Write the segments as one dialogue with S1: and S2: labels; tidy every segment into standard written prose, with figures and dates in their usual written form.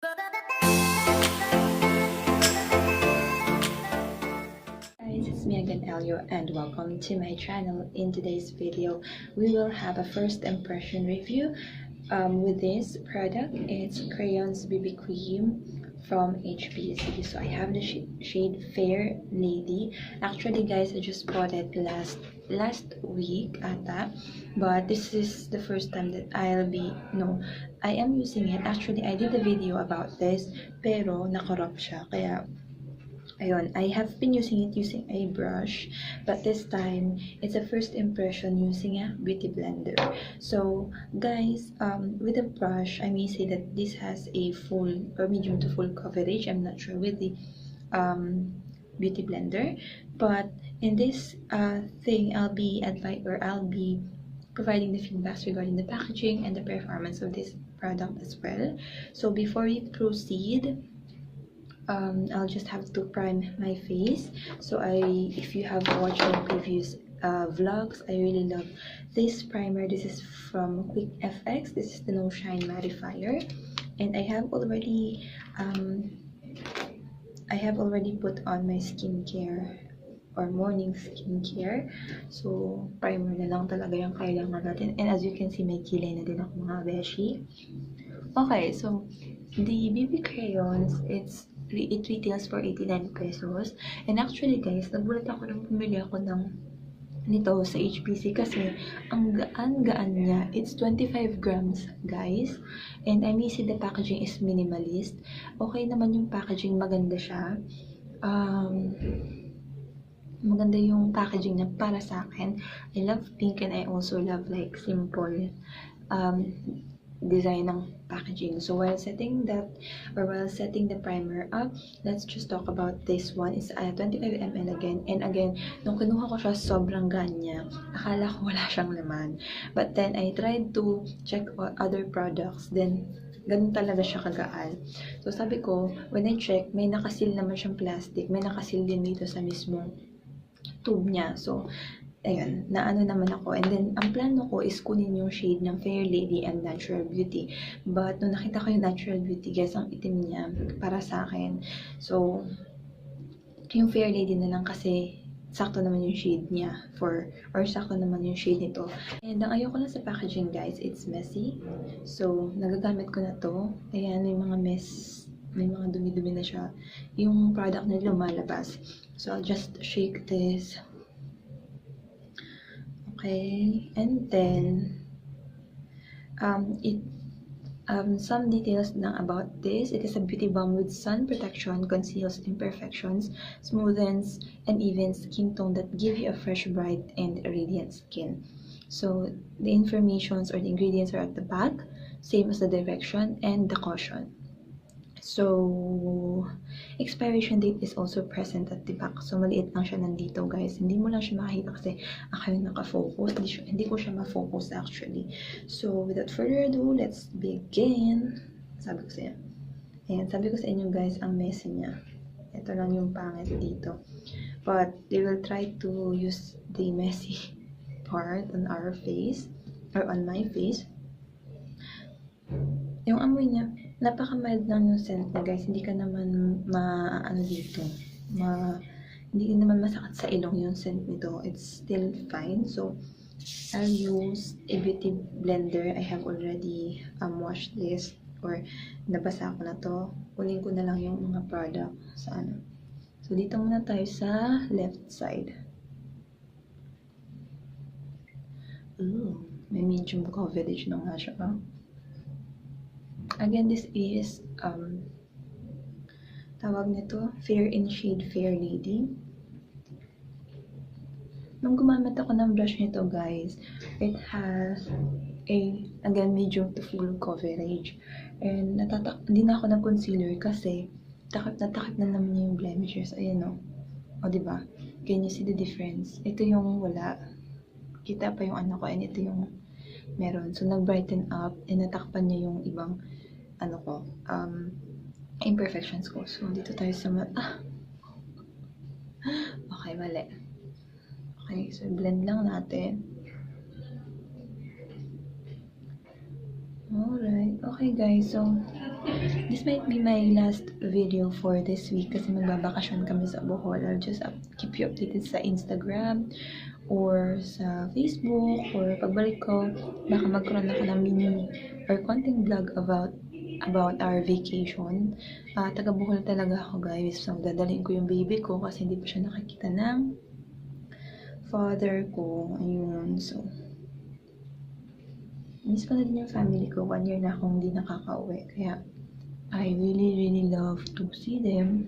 S1: Guys, it's me again, Eleo, and welcome to my channel. In today's video, we will have a first impression review with this product. It's Crayons BB Cream from HBC. So I have the shade Fair Lady. Actually, guys, I just bought it last week ata, but this is the first time that I am using it. Actually, I did a video about this, pero nakorrupt siya, kaya ayun, I have been using it using a brush, but this time it's a first impression using a beauty blender. So guys, with a brush, I may say that this has a full or medium to full coverage. I'm not sure with the beauty blender, but in this thing, I'll be providing the feedbacks regarding the packaging and the performance of this product as well. So before we proceed, I'll just have to prime my face. So if you have watched my previous vlogs, I really love this primer. This is from Quick FX. This is the No Shine Mattifier, and I have already put on my skincare or morning skincare. So primer na lang talaga yung kailangan natin, and as you can see, may kilay na din ako, mga beshi. Okay, so the BB crayons, it retails for 89 pesos. And actually guys, nagulat ako nung pumili ako nito sa HBC kasi ang gaan niya. It's 25 grams guys, and I may say the packaging is minimalist. Okay naman yung packaging, maganda siya. Maganda yung packaging niya para sa akin. I love pink, and I also love like simple design ng packaging. So while setting the primer up, let's just talk about this one. It's 25 ml again, and again, nung kinuha ko siya, sobrang ganya. Akala ko wala siyang laman, but then I tried to check other products, then ganun talaga siya kagaan. So sabi ko, when I check, may nakasil naman siyang plastic, may nakasil din dito sa mismong tube niya. So ayun, naano naman ako. And then, ang plano ko is kunin yung shade ng Fair Lady and Natural Beauty. But, nung nakita ko yung Natural Beauty, guys, ang itim niya para sa akin. So, yung Fair Lady na lang kasi sakto naman yung shade niya sakto naman yung shade nito. And ang ayoko lang sa packaging, guys, it's messy. So, nagagamit ko na to. Ayan, may mga dumi-dumi na siya. Yung product na lumalabas. So, I'll just shake this. Okay, and then some details lang about this. It is a beauty balm with sun protection, conceals imperfections, smoothens and evens skin tone that give you a fresh, bright and radiant skin. So the informations or the ingredients are at the back, same as the direction and the caution. So expiration date is also present at the back. So maliit lang siya nandito guys. Hindi mo lang siya makikita kasi ako yung nakafocus. Hindi ko siya ma-focus actually. So without further ado, let's begin. Sabi ko sa inyo guys, ang messy niya. Ito lang yung pangit dito. But they will try to use the messy part on our face or on my face. Yung amoy niya, napaka-mild lang yung scent niya guys. Hindi ka naman hindi naman masakit sa ilong yung scent nito. It's still fine. So I'll use a beauty blender. I have already washed this or nabasa ko na to. Kunin ko na lang yung mga product sa ano. So dito muna tayo sa left side. Ooh, may medium coverage na nga siya. Again, this is tawag nito, Fair in shade Fair Lady. Nung gumamit ako ng brush nito guys, it has again medium to full coverage, and hindi na ako nag-concealer kasi takip na naman yung blemishes. Ayan o, diba? Can you see the difference? Ito yung wala, kita pa yung ano ko, and ito yung meron. So nag-brighten up and natakpan niya yung ibang imperfections ko. So dito tayo sa okay, mali. Okay, so blend lang natin. Alright, okay guys, so This might be my last video for this week kasi magbabakasyon kami sa Bohol. I'll just keep you updated sa Instagram or sa Facebook, or pagbalik ko, baka magkaroon ako ng mini or konting vlog about our vacation. Taga Bohol talaga ako, guys. So, dadalhin ko yung baby ko kasi hindi pa siya nakakita ng father ko. Ayun, so miss ko na din yung family ko. 1 year na akong hindi nakaka-uwi. Kaya, I really love to see them.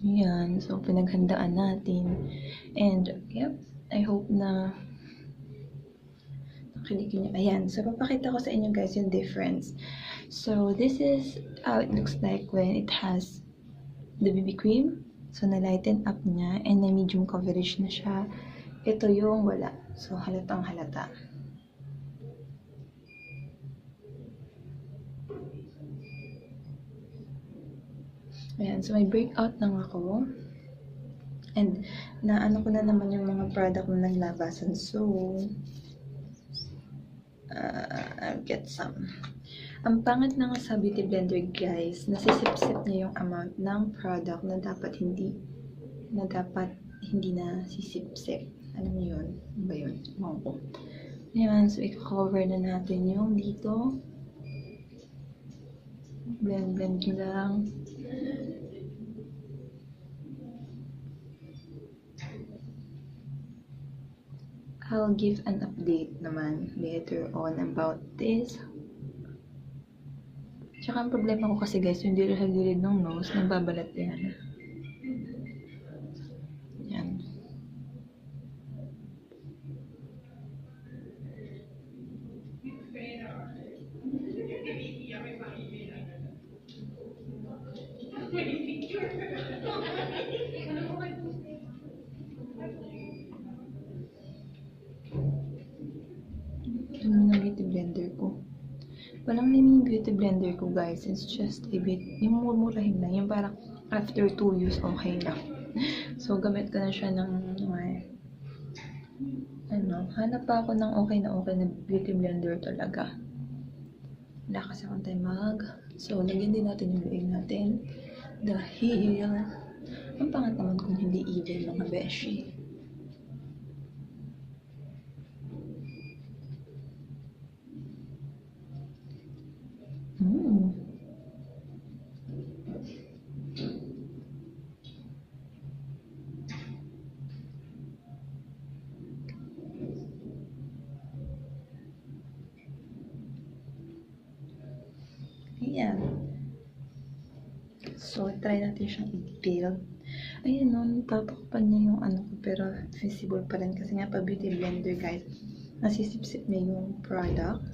S1: Yan. So, pinaghandaan natin. And, yep. I hope na nakinig nyo. Ayan. So, papakita ko sa inyo, guys, yung difference. So, this is how it looks like when it has the BB cream. So, na-lighten up niya. And na medium coverage na siya. Ito yung wala. So, halatang halata. Ayan, so may breakout lang ako. And, naano ko na naman yung mga product na naglabasan. So, I'll get some. Ang pangit na nga sa beauty blender, guys, nasisip-sip niya yung amount ng product na dapat hindi na sisip-sip. Alam niyo yun? Ano ba yun? Mangko. Ayan, so i-cover na natin yung dito. Blend lang. I'll give an update naman later on about this. Tsaka ang problema ko kasi, guys, yung dito sa gilid ng nose, nagbabalat yan. Yan. Yung beauty blender ko. Walang name yung beauty blender ko, guys. It's just a bit, yung mumurahin lang. Yung parang after 2 use, okay na. So, gamit ko na siya ng, hanap pa ako ng okay na beauty blender talaga. Wala kasi akong time So, lagyan din natin yung leeg natin. Dahil, ang pangat naman kung hindi evil, mga beshi. Ayan. So, try natin siyang i-build. Ayan, no, tatakpan niya yung ano ko, pero visible pa rin kasi nga pa beauty blender, guys, nasisip-sip na yung product.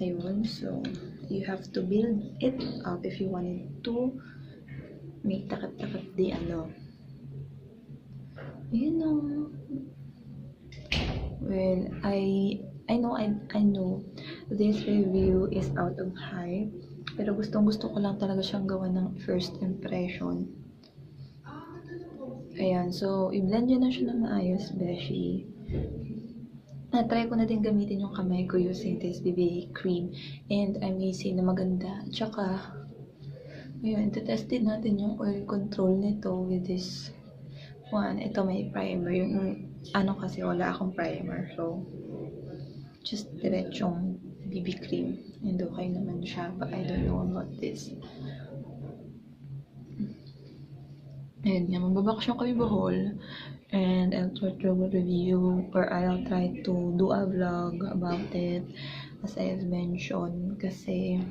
S1: Ayun, so, you have to build it up if you wanted to may takat-takat di ano. Ayan, no. Well, I know this review is out of hype, pero gustong-gusto ko lang talaga siyang gawa ng first impression. Ayan, so i-blend nyo na siya ng maayos, beshi. Na-try ko na din gamitin yung kamay ko using this BB cream, and I may say na maganda. Tsaka, ayun, test din natin yung oil control nito with this one. Ito may primer, yung ano kasi wala akong primer, so just diretsong BB cream, and okay naman siya, but I don't know about this. Ayun nga, magbabakasyon kami Bohol, and I'll try to review, or I'll try to do a vlog about it, as I have mentioned, kasi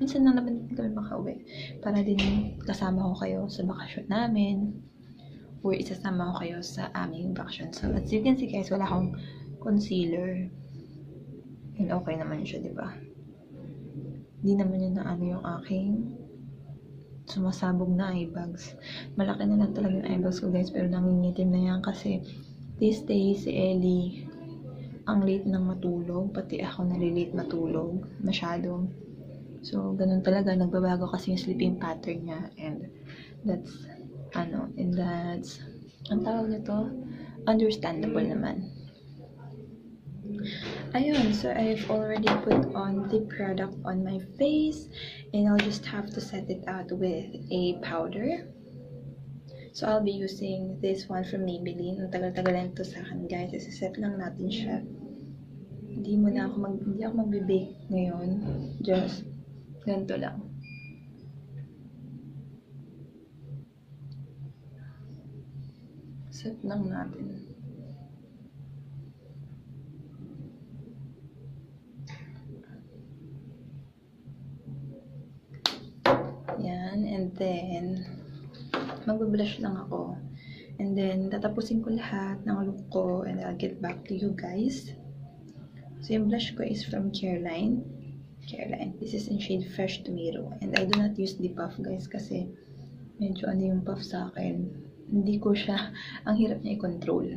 S1: minsan na naman kami makauwi, para din kasama ko kayo sa bakasyon namin, or isasama ko kayo sa aming bakasyon. So, as you can see, guys, wala akong concealer. And okay naman siya, diba? Hindi naman yun na ano yung aking sumasabog na eye bags. Malaki na lang talaga yung eye bags ko, guys, pero nangingitim na yan kasi these days, si Ellie ang late nang matulog, pati ako nalilate matulog masyado. So, ganun talaga, nagbabago kasi yung sleeping pattern niya, and that's ang tawag nito, understandable naman. Ayun, so I've already put on the product on my face and I'll just have to set it out with a powder. So I'll be using this one from Maybelline. Ang tagal-tagal lang ito sa akin, guys. Isa-set lang natin siya. Hindi ako magbe-bake ngayon. Just ganito lang. Set lang natin. Yan, and then magbe-blush lang ako. And then tatapusin ko lahat ng look ko and I'll get back to you guys. So yung blush ko is from Careline. This is in shade Fresh Tomato. And I do not use the puff, guys, kasi medyo yung puff sa akin. Hindi ko siya, ang hirap niya i-control.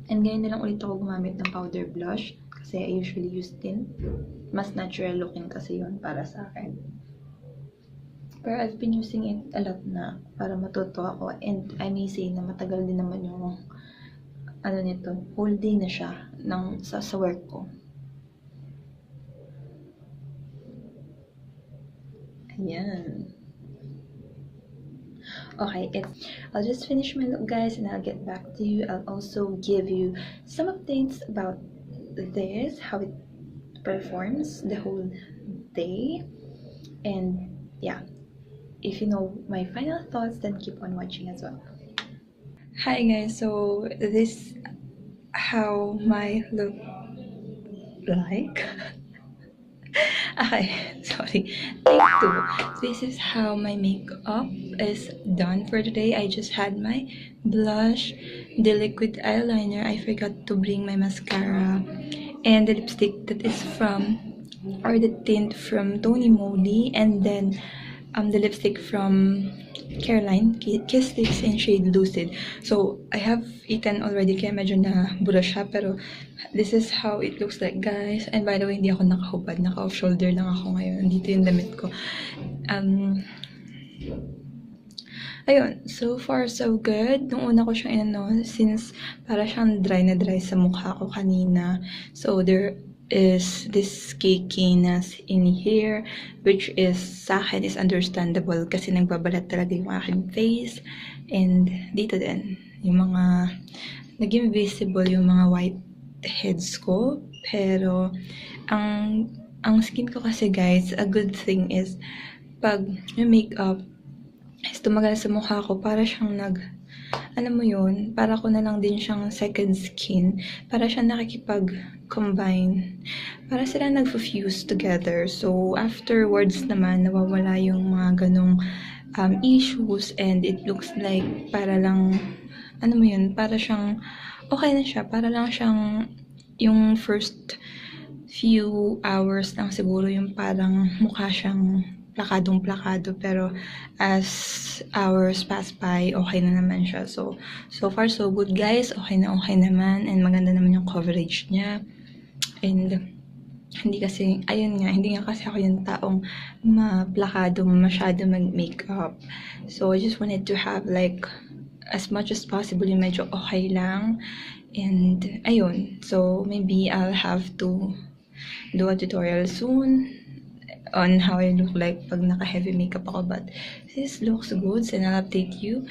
S1: And ngayon na lang ulit ako gumamit ng powder blush kasi I usually use tint. Mas natural looking kasi yun para sa akin. Pero I've been using it a lot na para matuto ako. And I may say na matagal din naman yung nito, whole day na siya sa work ko. Ayan. Okay, I'll just finish my look, guys, and I'll get back to you. I'll also give you some updates about this, how it performs the whole day. And yeah, if you know my final thoughts, then keep on watching as well. Hi guys, so this how my look like. Okay, sorry. Take two. This is how my makeup is done for today. I just had my blush, the liquid eyeliner. I forgot to bring my mascara, and the lipstick that is the tint from Tony Moly, and then the lipstick from Careline, Kiss Lips in shade Lucid. So I have eaten already kaya medyo na bura siya, pero this is how it looks like, guys. And by the way, hindi ako nakahubad, naka-off shoulder lang ako ngayon. Dito yung damit ko. Ayun, so far so good. Nung una ko siyang since para siyang dry na dry sa mukha ko kanina. So there is this cakiness in here, which is sa akin is understandable kasi nagbabalat talaga yung aking face. And dito din, yung mga naging visible yung mga white heads ko. Pero ang skin ko kasi, guys, a good thing is pag yung makeup is tumagal sa mukha ko, para siyang alam mo yun, para ko na lang din siyang second skin, para siyang nakikipag-combine, para sila nag-fuse together. So afterwards naman, nawawala yung mga ganong issues, and it looks like para lang, ano mo yun, para siyang, okay na siya, para lang siyang, yung first few hours lang siguro yung parang mukha siyang plakadong-plakado, pero as hours pass by, okay na naman siya. So far so good, guys. Okay naman, and maganda naman yung coverage niya. And hindi nga kasi ako yung taong maplakado, masyado mag-makeup. So I just wanted to have like as much as possible yung medyo okay lang. And ayun, so maybe I'll have to do a tutorial soon on how I look like pag naka-heavy makeup ako, but this looks good, and I'll update you.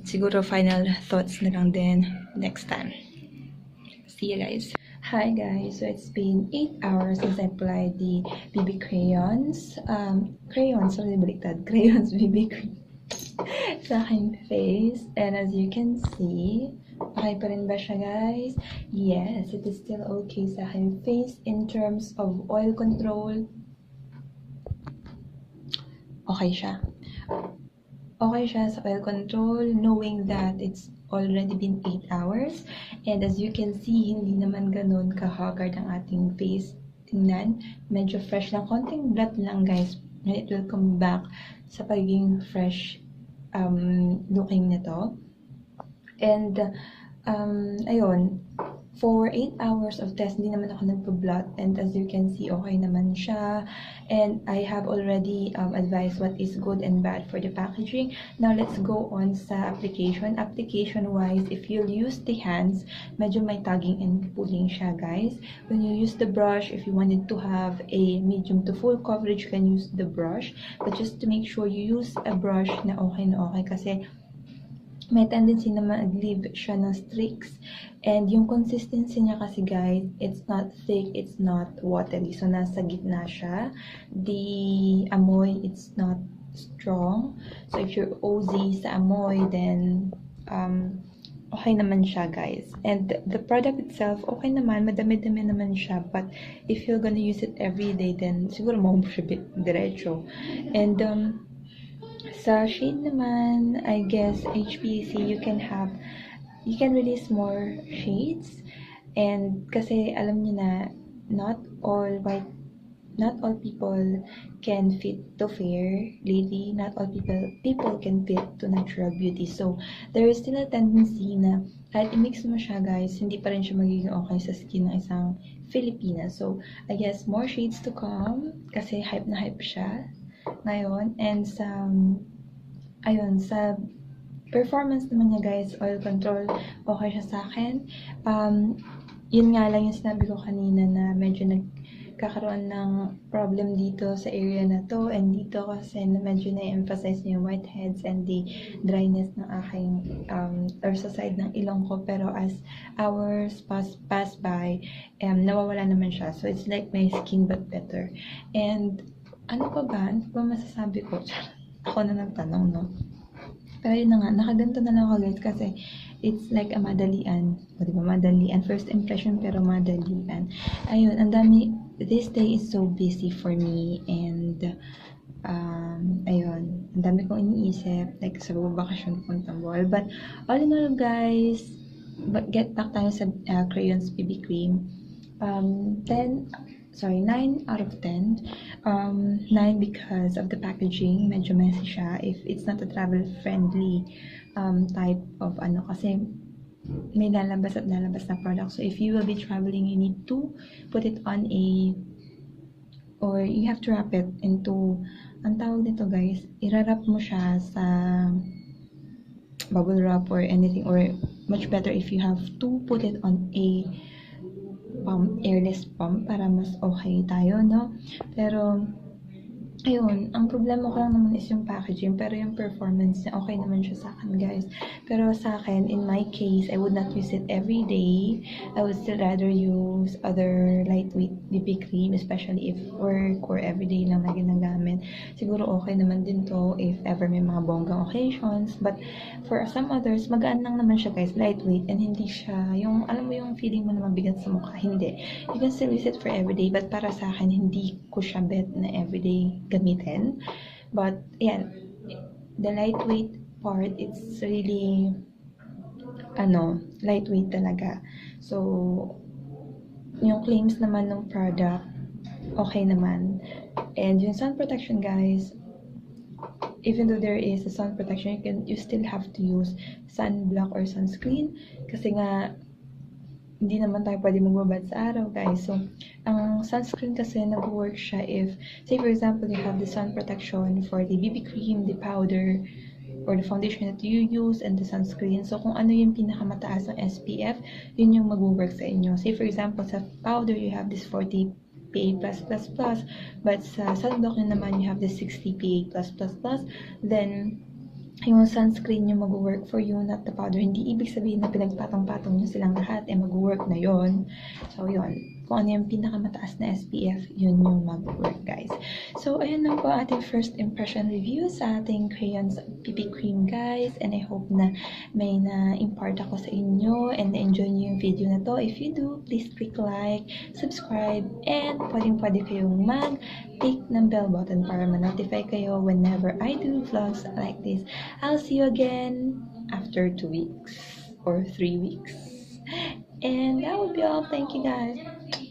S1: Siguro final thoughts na lang din next time. See you guys. Hi guys, so it's been 8 hours since I applied the BB crayons. Crayons BB sa aking face, and as you can see, okay pa rin ba siya, guys? Yes, it is still okay sa aking face in terms of oil control. Okay siya sa oil control, knowing that it's already been 8 hours. And as you can see, hindi naman ganun ka-haggard ang ating face. Tingnan, medyo fresh lang. Konting blot lang, guys. And it will come back sa pagiging fresh looking nito. And ayun, for 8 hours of test, hindi naman ako nagpa-blot, and as you can see, okay naman siya. And I have already advised what is good and bad for the packaging. Now, let's go on sa application. Application-wise, if you'll use the hands, medyo may tagging and pulling siya, guys. When you use the brush, if you wanted to have a medium to full coverage, you can use the brush. But just to make sure you use a brush na okay, kasi may tendency na mag-leave siya ng streaks. And yung consistency niya kasi, guys, it's not thick, it's not watery. So, nasa gitna siya. The amoy, it's not strong. So, if you're OZ sa amoy, then okay naman siya, guys. And the product itself, okay naman, madami-dami naman siya. But if you're gonna use it every day, then siguro maubos siya diretso. And sa shade naman, I guess HBC, you can release more shades. And kasi alam niyo na, not all people can fit to fair lady, not all people can fit to natural beauty. So there is still a tendency na kahit i-mix mo siya, guys, hindi pa rin siya magiging okay sa skin ng isang Filipina. So I guess more shades to come kasi hype na hype siya ngayon. And sa performance naman niya, guys, oil control, okay siya sa akin. Yun nga lang yung sinabi ko kanina na medyo nagkakaroon ng problem dito sa area na to, and dito kasi na medyo na-emphasize niya yung whiteheads and the dryness ng aking or sa side ng ilong ko. Pero as hours pass by, nawawala naman siya. So it's like my skin but better. And ano pa masasabi ko? Ako na nagtanong, no? Pero yun na nga, nakaganto na lang ako, guys, kasi it's like a madalian. O, diba? Madalian. First impression, pero madalian. Ayun, ang dami. This day is so busy for me. And, ayun, ang dami kong iniisip. Like, sa bakasyon puntang ball. But, all in all, guys, get back tayo sa Crayons BB Cream. 9 out of 10. 9 because of the packaging. Medyo messy siya. If it's not a travel-friendly type of kasi may lalabas na product. So if you will be traveling, you need to put it on or you have to wrap it into, ang tawag nito, guys, irarap mo siya sa bubble wrap or anything, or much better if you have to put it on a airless pump para mas okay tayo, no? Pero ayun, ang problema ko lang naman is yung packaging, pero yung performance niya, okay naman siya sa akin, guys. Pero sa akin, in my case, I would not use it every day. I would still rather use other lightweight BB cream, especially if work or everyday lang na ginagamit. Siguro okay naman din to if ever may mga bonggang occasions. But for some others, magaan lang naman siya, guys, lightweight, and hindi siya, yung, alam mo yung feeling mo na mabigat sa mukha, hindi. You can still use it for everyday, but para sa akin, hindi ko siya bet na everyday gamitin. But yan, the lightweight part, it's really lightweight talaga. So yung claims naman ng product, okay naman. And yung sun protection, guys, even though there is a sun protection, you still have to use sunblock or sunscreen kasi nga hindi naman tayo pwede magbabad sa araw, guys. So, ang sunscreen kasi nag-work siya if, say for example, you have the sun protection for the BB cream, the powder, or the foundation that you use, and the sunscreen. So, kung ano yung pinakamataas ng SPF, yun yung mag-work sa inyo. Say for example, sa powder, you have this 40 PA+++, but sa sunblock nyo naman, you have this 60 PA+++, then yung sunscreen yung mag-work for you, not the powder. Hindi ibig sabihin na pinagpatong-patong nyo silang lahat, mag-work na yon. So, yun. Kung ano yung pinakamataas na SPF, yun yung mag-work, guys. So, ayun lang po ating first impression review sa ating Crayons BB Cream, guys. And I hope na may na-impart ako sa inyo and na-enjoy nyo yung video na to. If you do, please click like, subscribe, and pwedeng-pwede kayong mag-click ng bell button para ma-notify kayo whenever I do vlogs like this. I'll see you again after 2 weeks or 3 weeks. And that would be all. Thank you, guys.